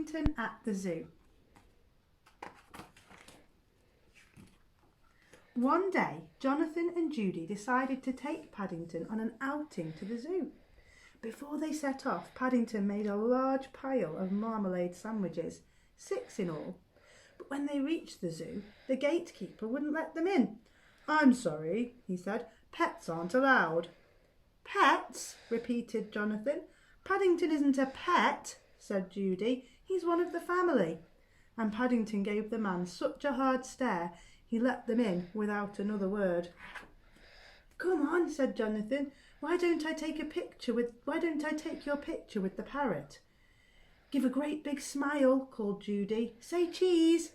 Paddington at the zoo. One day, Jonathan and Judy decided to take Paddington on an outing to the zoo. Before they set off, Paddington made a large pile of marmalade sandwiches, 6 in all. But when they reached the zoo, the gatekeeper wouldn't let them in. "I'm sorry," he said, "pets aren't allowed." "Pets?" repeated Jonathan. "Paddington isn't a pet," said Judy. "He's one of the family." And Paddington gave the man such a hard stare, he let them in without another word. "Come on," said Jonathan. Why don't I take your picture with the parrot?" "Give a great big smile," called Judy. "Say cheese."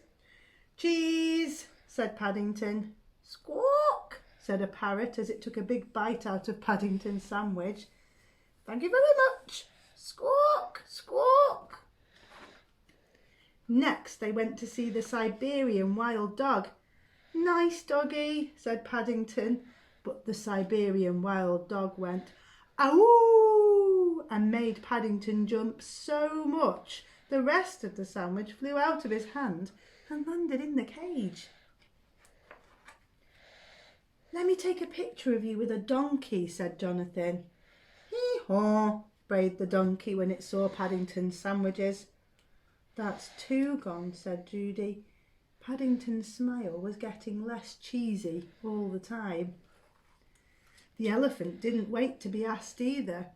"Cheese," said Paddington. "Squawk," said a parrot as it took a big bite out of Paddington's sandwich. "Thank you very much. Squawk, squawk." Next they went to see the Siberian wild dog. "Nice doggy," said Paddington, but the Siberian wild dog went "Ow!" and made Paddington jump so much the rest of the sandwich flew out of his hand and landed in the cage. "Let me take a picture of you with a donkey," said Jonathan. "Hee-haw," brayed the donkey when it saw Paddington's sandwiches. "That's 2 gone," said Judy. Paddington's smile was getting less cheesy all the time. The elephant didn't wait to be asked either.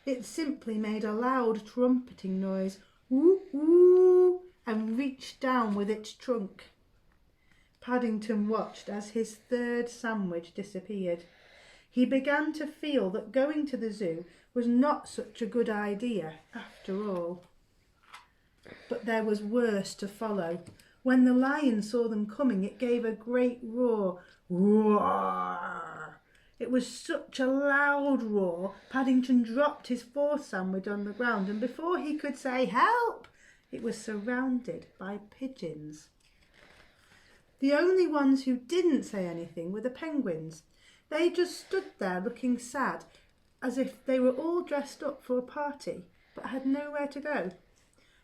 It simply made a loud trumpeting noise, "Woo, woo," and reached down with its trunk. Paddington watched as his 3rd sandwich disappeared. He began to feel that going to the zoo was not such a good idea after all. But there was worse to follow. When the lion saw them coming, it gave a great roar. Roar! It was such a loud roar, Paddington dropped his 4th sandwich on the ground, and before he could say "help," it was surrounded by pigeons. The only ones who didn't say anything were the penguins. They just stood there looking sad, as if they were all dressed up for a party, but had nowhere to go.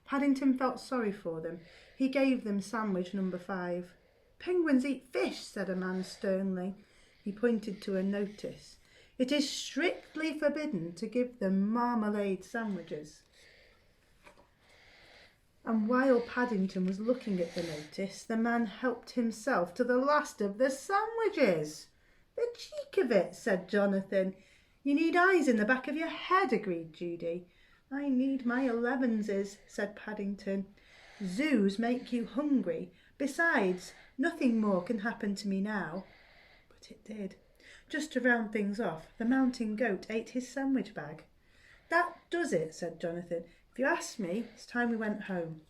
Paddington felt sorry for them. He gave them sandwich number 5. "Penguins eat fish," said a man sternly. He pointed to a notice. "It is strictly forbidden to give them marmalade sandwiches." And while Paddington was looking at the notice, the man helped himself to the last of the sandwiches. "The cheek of it," said Jonathan. "You need eyes in the back of your head," agreed Judy. "I need my 11s," said Paddington. "Zoos make you hungry. Besides, nothing more can happen to me now." But it did. Just to round things off, the mountain goat ate his sandwich bag. "That does it," said Jonathan. "If you ask me, it's time we went home."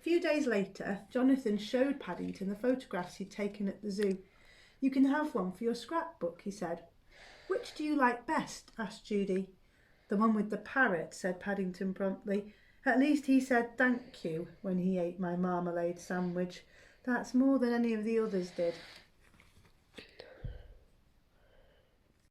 A few days later, Jonathan showed Paddington the photographs he'd taken at the zoo. "You can have one for your scrapbook," he said. "Which do you like best?" asked Judy. "The one with the parrot," said Paddington promptly. "At least he said thank you when he ate my marmalade sandwich. That's more than any of the others did."